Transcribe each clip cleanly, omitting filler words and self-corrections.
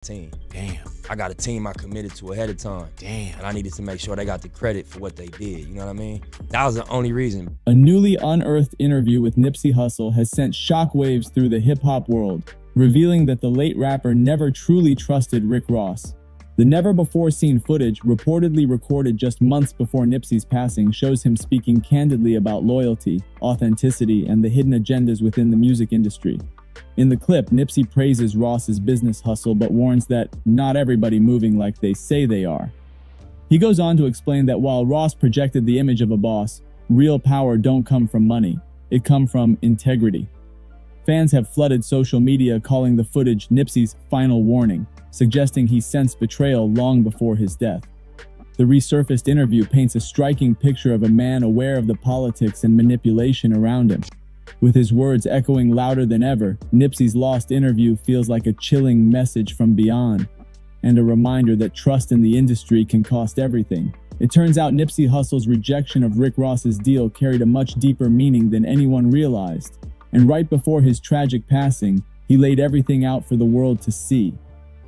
team. Damn. I got a team I committed to ahead of time. Damn. And I needed to make sure they got the credit for what they did. You know what I mean? That was the only reason. A newly unearthed interview with Nipsey Hussle has sent shockwaves through the hip-hop world, revealing that the late rapper never truly trusted Rick Ross. The never-before-seen footage, reportedly recorded just months before Nipsey's passing, shows him speaking candidly about loyalty, authenticity, and the hidden agendas within the music industry. In the clip, Nipsey praises Ross's business hustle but warns that not everybody moving like they say they are. He goes on to explain that while Ross projected the image of a boss, real power don't come from money, it come from integrity. Fans have flooded social media calling the footage Nipsey's final warning, suggesting he sensed betrayal long before his death. The resurfaced interview paints a striking picture of a man aware of the politics and manipulation around him. With his words echoing louder than ever, Nipsey's lost interview feels like a chilling message from beyond, and a reminder that trust in the industry can cost everything. It turns out Nipsey Hussle's rejection of Rick Ross's deal carried a much deeper meaning than anyone realized, and right before his tragic passing, he laid everything out for the world to see.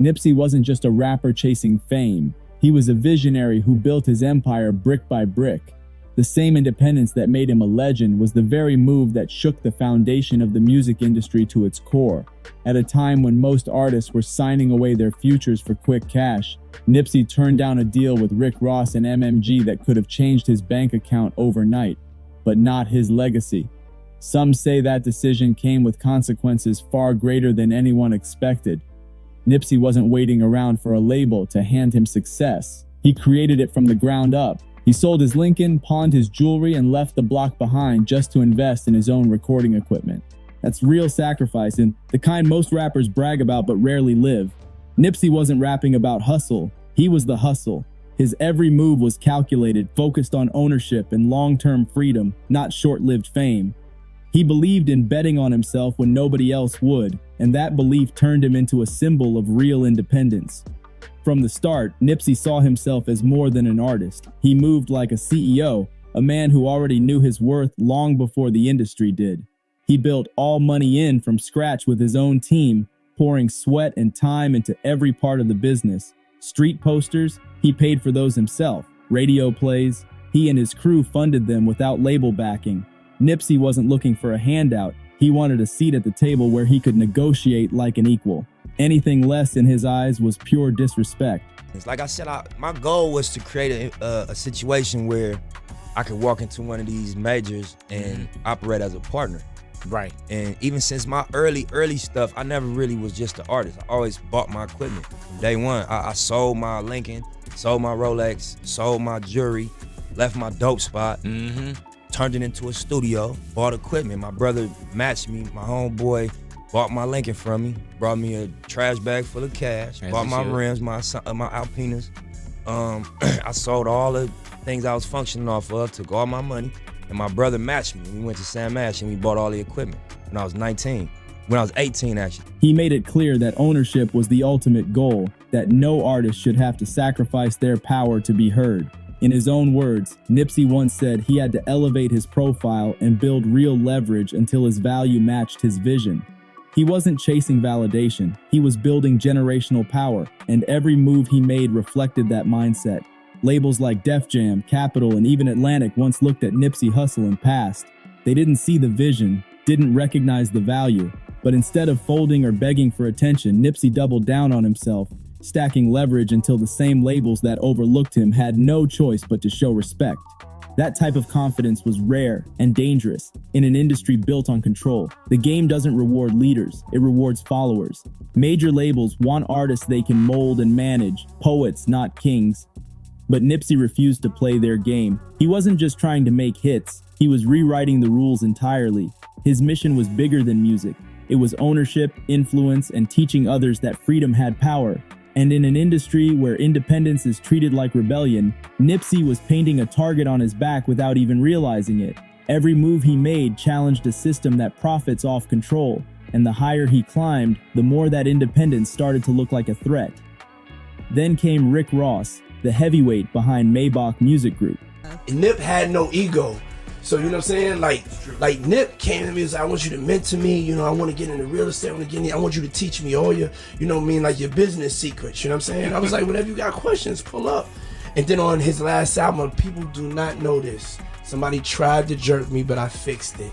Nipsey wasn't just a rapper chasing fame, he was a visionary who built his empire brick by brick. The same independence that made him a legend was the very move that shook the foundation of the music industry to its core. At a time when most artists were signing away their futures for quick cash, Nipsey turned down a deal with Rick Ross and MMG that could have changed his bank account overnight, but not his legacy. Some say that decision came with consequences far greater than anyone expected. Nipsey wasn't waiting around for a label to hand him success. He created it from the ground up. He sold his Lincoln, pawned his jewelry, and left the block behind just to invest in his own recording equipment. That's real sacrifice, and the kind most rappers brag about but rarely live. Nipsey wasn't rapping about hustle, he was the hustle. His every move was calculated, focused on ownership and long-term freedom, not short-lived fame. He believed in betting on himself when nobody else would, and that belief turned him into a symbol of real independence. From the start, Nipsey saw himself as more than an artist. He moved like a CEO, a man who already knew his worth long before the industry did. He built All Money In from scratch with his own team, pouring sweat and time into every part of the business. Street posters, he paid for those himself. Radio plays, he and his crew funded them without label backing. Nipsey wasn't looking for a handout. He wanted a seat at the table where he could negotiate like an equal. Anything less in his eyes was pure disrespect. It's like I said, my goal was to create a situation where I could walk into one of these majors and operate as a partner. Right. And even since my early stuff, I never really was just an artist. I always bought my equipment. From day one, I sold my Lincoln, sold my Rolex, sold my jewelry, left my dope spot, turned it into a studio, bought equipment. My brother matched me, my homeboy bought my Lincoln from me, brought me a trash bag full of cash, bought my rims, my Alpinas. I sold all the things I was functioning off of, took all my money, and my brother matched me. We went to Sam Ash and we bought all the equipment when I was 19. When I was 18, actually. He made it clear that ownership was the ultimate goal, that no artist should have to sacrifice their power to be heard. In his own words, Nipsey once said he had to elevate his profile and build real leverage until his value matched his vision. He wasn't chasing validation, he was building generational power, and every move he made reflected that mindset. Labels like Def Jam, Capitol, and even Atlantic once looked at Nipsey Hussle and passed. They didn't see the vision, didn't recognize the value, but instead of folding or begging for attention, Nipsey doubled down on himself, stacking leverage until the same labels that overlooked him had no choice but to show respect. That type of confidence was rare and dangerous in an industry built on control. The game doesn't reward leaders, it rewards followers. Major labels want artists they can mold and manage, poets, not kings. But Nipsey refused to play their game. He wasn't just trying to make hits, he was rewriting the rules entirely. His mission was bigger than music. It was ownership, influence, and teaching others that freedom had power. And in an industry where independence is treated like rebellion, Nipsey was painting a target on his back without even realizing it. Every move he made challenged a system that profits off control, and the higher he climbed, the more that independence started to look like a threat. Then came Rick Ross, the heavyweight behind Maybach Music Group. Nip had no ego. So, you know what I'm saying? Like Nip came to me and said, I want you to mentor me. You know, I want to get into real estate. I want you to teach me all your, you know what I mean, like your business secrets. You know what I'm saying? I was like, whenever you got questions, pull up. And then on his last album, people do not know this. Somebody tried to jerk me, but I fixed it.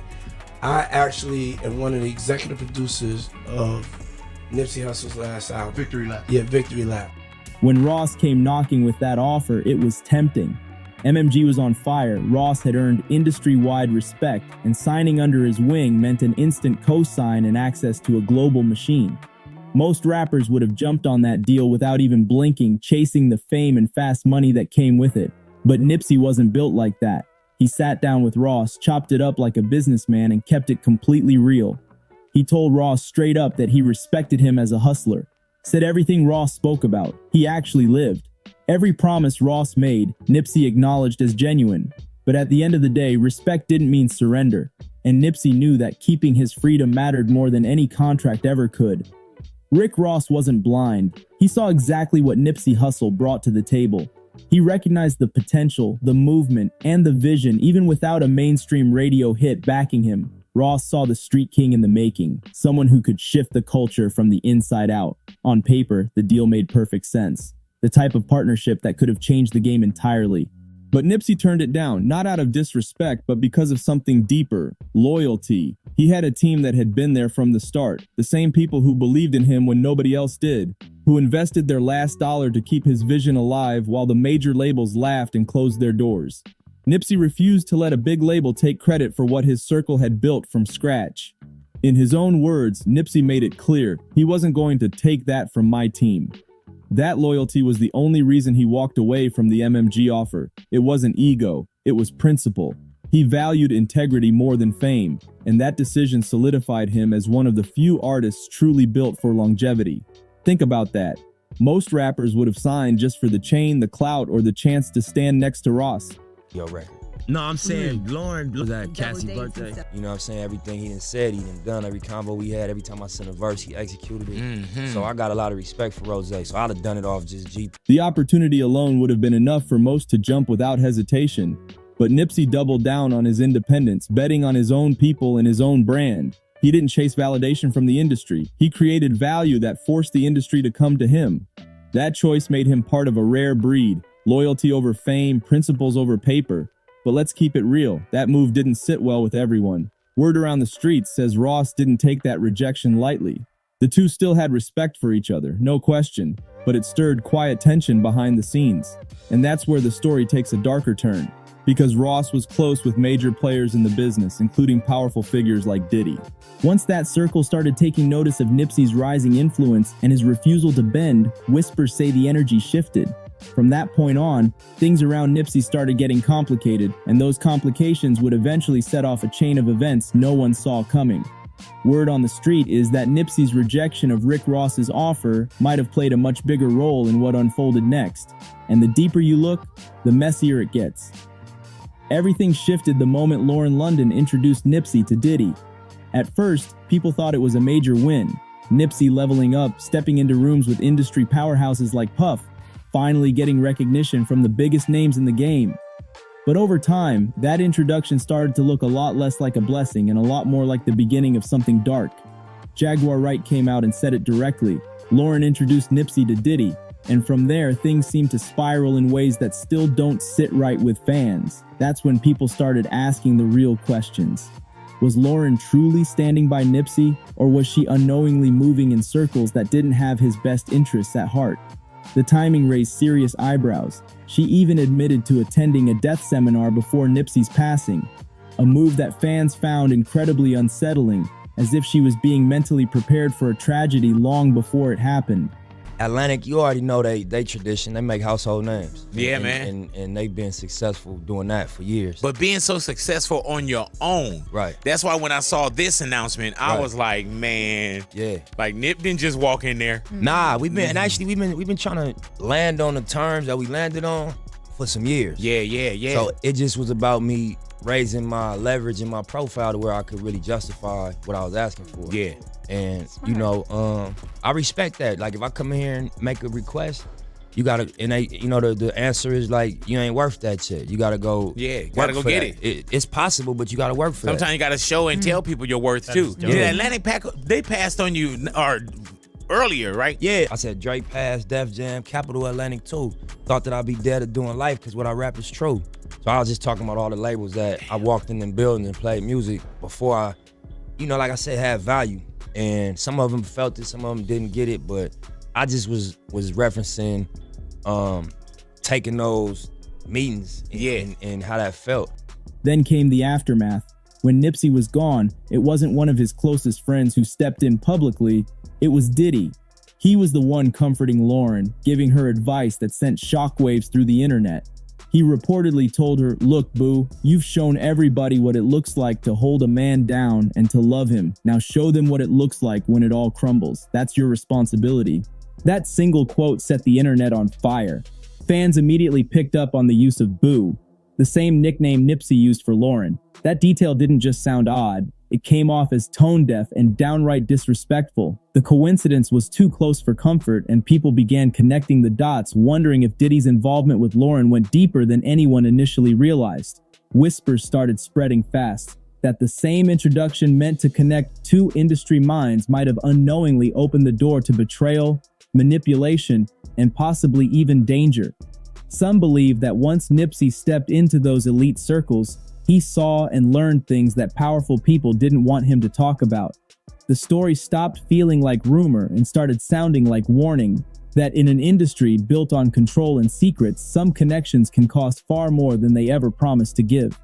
I actually am one of the executive producers of Nipsey Hussle's last album. Victory Lap. Yeah, Victory Lap. When Ross came knocking with that offer, it was tempting. MMG was on fire, Ross had earned industry-wide respect, and signing under his wing meant an instant cosign and access to a global machine. Most rappers would have jumped on that deal without even blinking, chasing the fame and fast money that came with it. But Nipsey wasn't built like that. He sat down with Ross, chopped it up like a businessman, and kept it completely real. He told Ross straight up that he respected him as a hustler. Said everything Ross spoke about, he actually lived. Every promise Ross made, Nipsey acknowledged as genuine. But at the end of the day, respect didn't mean surrender. And Nipsey knew that keeping his freedom mattered more than any contract ever could. Rick Ross wasn't blind. He saw exactly what Nipsey Hussle brought to the table. He recognized the potential, the movement, and the vision even without a mainstream radio hit backing him. Ross saw the street king in the making, someone who could shift the culture from the inside out. On paper, the deal made perfect sense. The type of partnership that could have changed the game entirely. But Nipsey turned it down, not out of disrespect, but because of something deeper, loyalty. He had a team that had been there from the start, the same people who believed in him when nobody else did, who invested their last dollar to keep his vision alive while the major labels laughed and closed their doors. Nipsey refused to let a big label take credit for what his circle had built from scratch. In his own words, Nipsey made it clear, he wasn't going to take that from my team. That loyalty was the only reason he walked away from the MMG offer. It wasn't ego, it was principle. He valued integrity more than fame, and that decision solidified him as one of the few artists truly built for longevity. Think about that. Most rappers would have signed just for the chain, the clout, or the chance to stand next to Ross. Your record. No, I'm saying Lauren was at Cassie's birthday. You know what I'm saying? Everything he done said, he done every combo we had. Every time I sent a verse, he executed it. So I got a lot of respect for Rose. So I'd have done it off just G. The opportunity alone would have been enough for most to jump without hesitation. But Nipsey doubled down on his independence, betting on his own people and his own brand. He didn't chase validation from the industry. He created value that forced the industry to come to him. That choice made him part of a rare breed. Loyalty over fame, principles over paper. But let's keep it real, that move didn't sit well with everyone. Word around the streets says Ross didn't take that rejection lightly. The two still had respect for each other, no question, but it stirred quiet tension behind the scenes. And that's where the story takes a darker turn, because Ross was close with major players in the business, including powerful figures like Diddy. Once that circle started taking notice of Nipsey's rising influence and his refusal to bend, whispers say the energy shifted. From that point on, things around Nipsey started getting complicated, and those complications would eventually set off a chain of events no one saw coming. Word on the street is that Nipsey's rejection of Rick Ross's offer might have played a much bigger role in what unfolded next. And the deeper you look, the messier it gets. Everything shifted the moment Lauren London introduced Nipsey to Diddy. At first, people thought it was a major win. Nipsey leveling up, stepping into rooms with industry powerhouses like Puff, finally getting recognition from the biggest names in the game. But over time, that introduction started to look a lot less like a blessing and a lot more like the beginning of something dark. Jaguar Wright came out and said it directly. Lauren introduced Nipsey to Diddy, and from there, things seemed to spiral in ways that still don't sit right with fans. That's when people started asking the real questions. Was Lauren truly standing by Nipsey, or was she unknowingly moving in circles that didn't have his best interests at heart? The timing raised serious eyebrows. She even admitted to attending a death seminar before Nipsey's passing, a move that fans found incredibly unsettling, as if she was being mentally prepared for a tragedy long before it happened. Atlantic, you already know they tradition. They make household names. Yeah, and, man. And they've been successful doing that for years. But being so successful on your own. Right. That's why when I saw this announcement, I was like, man. Yeah. Like Nip didn't just walk in there. Nah, we've been trying to land on the terms that we landed on for some years. Yeah. So it just was about me raising my leverage and my profile to where I could really justify what I was asking for. Yeah. And you know, I respect that. Like if I come in here and make a request, you gotta, and they, you know, the answer is like, you ain't worth that shit. You gotta go. Yeah, you gotta go get it. It's possible, but you gotta work for Sometimes that. you gotta show and tell people your worth too. dope. Yeah, Atlantic Pack, they passed on you or earlier, right? Yeah, I said Drake passed, Def Jam, Capital Atlantic too. Thought that I'd be dead of doing life because what I rap is true. So I was just talking about all the labels that I walked in them buildings and played music before I, you know, like I said, had value. And some of them felt it, some of them didn't get it, but I just was referencing taking those meetings and how that felt. Then came the aftermath. When Nipsey was gone, it wasn't one of his closest friends who stepped in publicly, it was Diddy. He was the one comforting Lauren, giving her advice that sent shockwaves through the internet. He reportedly told her, "Look, boo, you've shown everybody what it looks like to hold a man down and to love him. Now show them what it looks like when it all crumbles. That's your responsibility." That single quote set the internet on fire. Fans immediately picked up on the use of boo, the same nickname Nipsey used for Lauren. That detail didn't just sound odd, it came off as tone-deaf and downright disrespectful. The coincidence was too close for comfort, and people began connecting the dots, wondering if Diddy's involvement with Lauren went deeper than anyone initially realized. Whispers started spreading fast that the same introduction meant to connect two industry minds might have unknowingly opened the door to betrayal, manipulation, and possibly even danger. Some believe that once Nipsey stepped into those elite circles, he saw and learned things that powerful people didn't want him to talk about. The story stopped feeling like rumor and started sounding like warning that in an industry built on control and secrets, some connections can cost far more than they ever promised to give.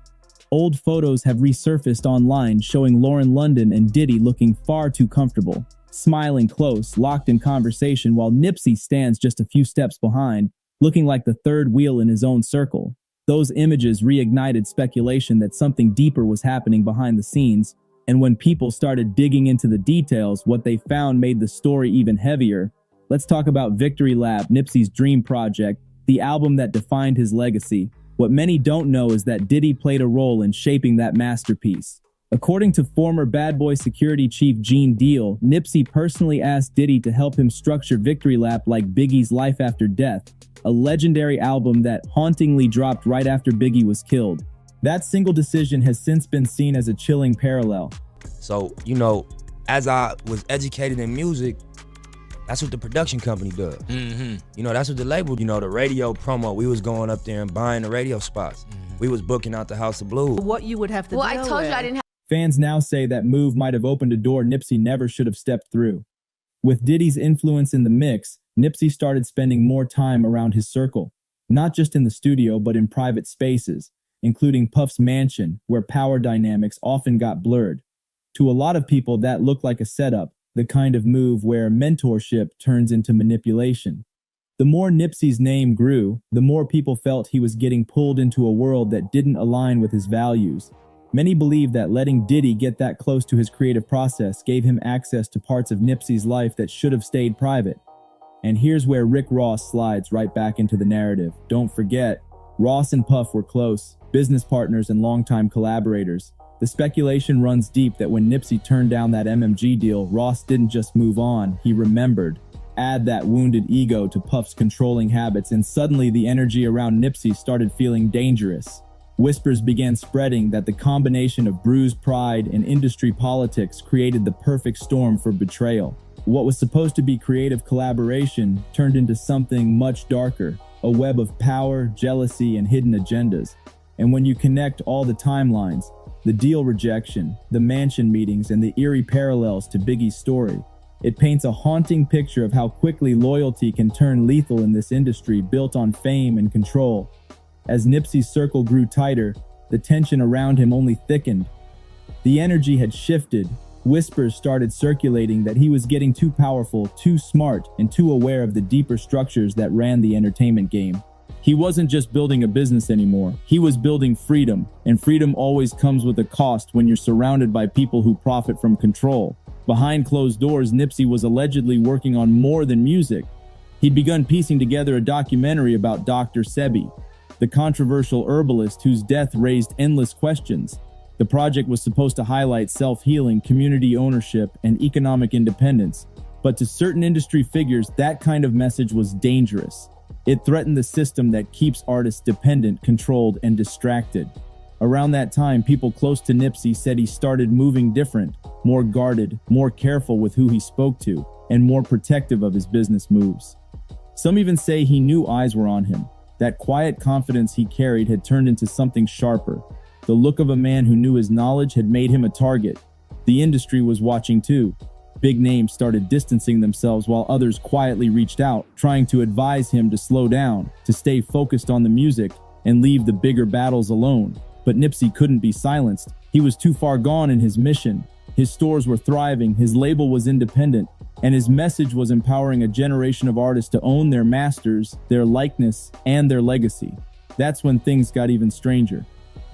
Old photos have resurfaced online showing Lauren London and Diddy looking far too comfortable, smiling close, locked in conversation, while Nipsey stands just a few steps behind, looking like the third wheel in his own circle. Those images reignited speculation that something deeper was happening behind the scenes, and when people started digging into the details, what they found made the story even heavier. Let's talk about Victory Lap, Nipsey's dream project, the album that defined his legacy. What many don't know is that Diddy played a role in shaping that masterpiece. According to former Bad Boy security chief Gene Deal, Nipsey personally asked Diddy to help him structure Victory Lap like Biggie's Life After Death, a legendary album that hauntingly dropped right after Biggie was killed. That single decision has since been seen as a chilling parallel. So, you know, as I was educated in music, that's what the production company does. Mm-hmm. You know, that's what the label, you know, the radio promo, we was going up there and buying the radio spots. We was booking out the House of Blues. What you would have to Well, deal I told with. you I didn't have. Fans now say that move might have opened a door Nipsey never should have stepped through. With Diddy's influence in the mix, Nipsey started spending more time around his circle, not just in the studio, but in private spaces, including Puff's mansion, where power dynamics often got blurred. To a lot of people, that looked like a setup, the kind of move where mentorship turns into manipulation. The more Nipsey's name grew, the more people felt he was getting pulled into a world that didn't align with his values. Many believe that letting Diddy get that close to his creative process gave him access to parts of Nipsey's life that should have stayed private. And here's where Rick Ross slides right back into the narrative. Don't forget, Ross and Puff were close, business partners and longtime collaborators. The speculation runs deep that when Nipsey turned down that MMG deal, Ross didn't just move on, he remembered. Add that wounded ego to Puff's controlling habits, and suddenly the energy around Nipsey started feeling dangerous. Whispers began spreading that the combination of bruised pride and industry politics created the perfect storm for betrayal. What was supposed to be creative collaboration turned into something much darker, a web of power, jealousy, and hidden agendas. And when you connect all the timelines, the deal rejection, the mansion meetings, and the eerie parallels to Biggie's story, it paints a haunting picture of how quickly loyalty can turn lethal in this industry built on fame and control. As Nipsey's circle grew tighter, the tension around him only thickened. The energy had shifted. Whispers started circulating that he was getting too powerful, too smart, and too aware of the deeper structures that ran the entertainment game. He wasn't just building a business anymore. He was building freedom, and freedom always comes with a cost when you're surrounded by people who profit from control. Behind closed doors, Nipsey was allegedly working on more than music. He'd begun piecing together a documentary about Dr. Sebi, the controversial herbalist whose death raised endless questions. The project was supposed to highlight self-healing, community ownership, and economic independence, but to certain industry figures, that kind of message was dangerous. It threatened the system that keeps artists dependent, controlled, and distracted. Around that time, people close to Nipsey said he started moving different, more guarded, more careful with who he spoke to, and more protective of his business moves. Some even say he knew eyes were on him. That quiet confidence he carried had turned into something sharper. The look of a man who knew his knowledge had made him a target. The industry was watching too. Big names started distancing themselves while others quietly reached out, trying to advise him to slow down, to stay focused on the music, and leave the bigger battles alone. But Nipsey couldn't be silenced. He was too far gone in his mission. His stores were thriving, his label was independent, and his message was empowering a generation of artists to own their masters, their likeness, and their legacy. That's when things got even stranger.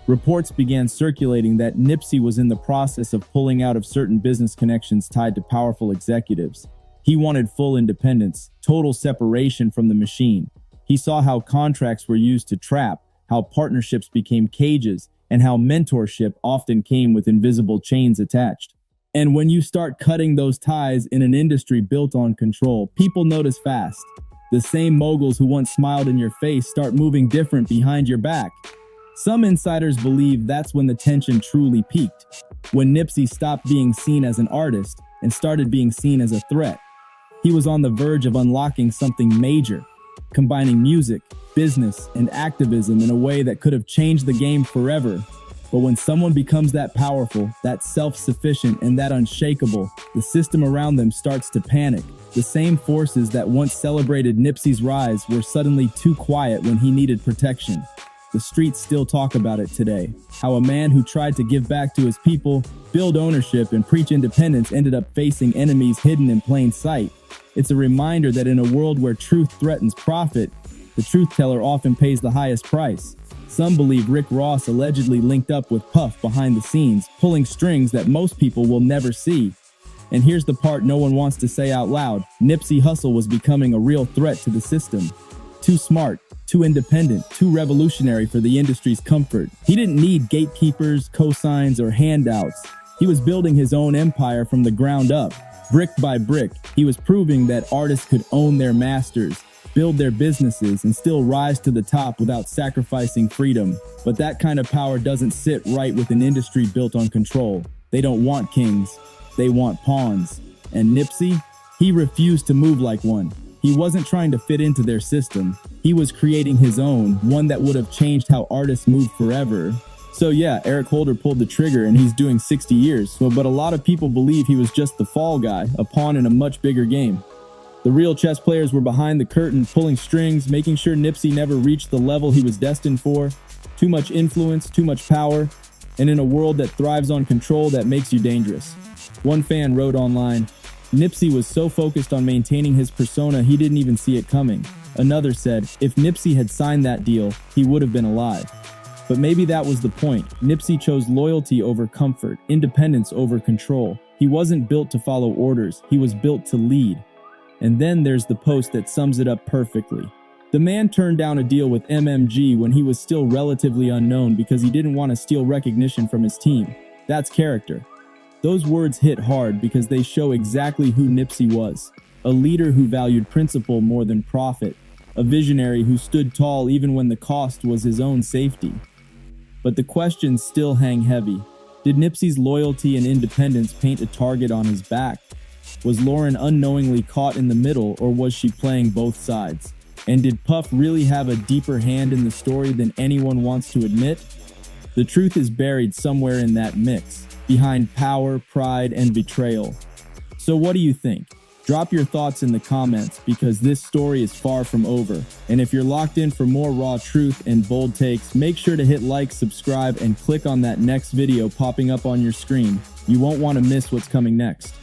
Reports began circulating that Nipsey was in the process of pulling out of certain business connections tied to powerful executives. He wanted full independence, total separation from the machine. He saw how contracts were used to trap, how partnerships became cages, and how mentorship often came with invisible chains attached. And when you start cutting those ties in an industry built on control, people notice fast. The same moguls who once smiled in your face start moving different behind your back. Some insiders believe that's when the tension truly peaked, when Nipsey stopped being seen as an artist and started being seen as a threat. He was on the verge of unlocking something major, combining music, business, and activism in a way that could have changed the game forever. But when someone becomes that powerful, that self-sufficient, and that unshakable, the system around them starts to panic. The same forces that once celebrated Nipsey's rise were suddenly too quiet when he needed protection. The streets still talk about it today, how a man who tried to give back to his people, build ownership, and preach independence ended up facing enemies hidden in plain sight. It's a reminder that in a world where truth threatens profit, the truth teller often pays the highest price. Some believe Rick Ross allegedly linked up with Puff behind the scenes, pulling strings that most people will never see. And here's the part no one wants to say out loud. Nipsey Hussle was becoming a real threat to the system. Too smart, too independent, too revolutionary for the industry's comfort. He didn't need gatekeepers, cosigns, or handouts. He was building his own empire from the ground up. Brick by brick, he was proving that artists could own their masters, build their businesses, and still rise to the top without sacrificing freedom. But that kind of power doesn't sit right with an industry built on control. They don't want kings, they want pawns. And Nipsey? He refused to move like one. He wasn't trying to fit into their system. He was creating his own, one that would have changed how artists moved forever. So yeah, Eric Holder pulled the trigger and he's doing 60 years. But a lot of people believe he was just the fall guy, a pawn in a much bigger game. The real chess players were behind the curtain, pulling strings, making sure Nipsey never reached the level he was destined for. Too much influence, too much power, and in a world that thrives on control, that makes you dangerous. One fan wrote online, Nipsey was so focused on maintaining his persona he didn't even see it coming. Another said, if Nipsey had signed that deal, he would have been alive. But maybe that was the point. Nipsey chose loyalty over comfort, independence over control. He wasn't built to follow orders, he was built to lead. And then there's the post that sums it up perfectly. The man turned down a deal with MMG when he was still relatively unknown because he didn't want to steal recognition from his team. That's character. Those words hit hard because they show exactly who Nipsey was. A leader who valued principle more than profit. A visionary who stood tall even when the cost was his own safety. But the questions still hang heavy. Did Nipsey's loyalty and independence paint a target on his back? Was Lauren unknowingly caught in the middle, or was she playing both sides? And did Puff really have a deeper hand in the story than anyone wants to admit? The truth is buried somewhere in that mix, behind power, pride, and betrayal. So what do you think? Drop your thoughts in the comments because this story is far from over. And if you're locked in for more raw truth and bold takes, make sure to hit like, subscribe, and click on that next video popping up on your screen. You won't want to miss what's coming next.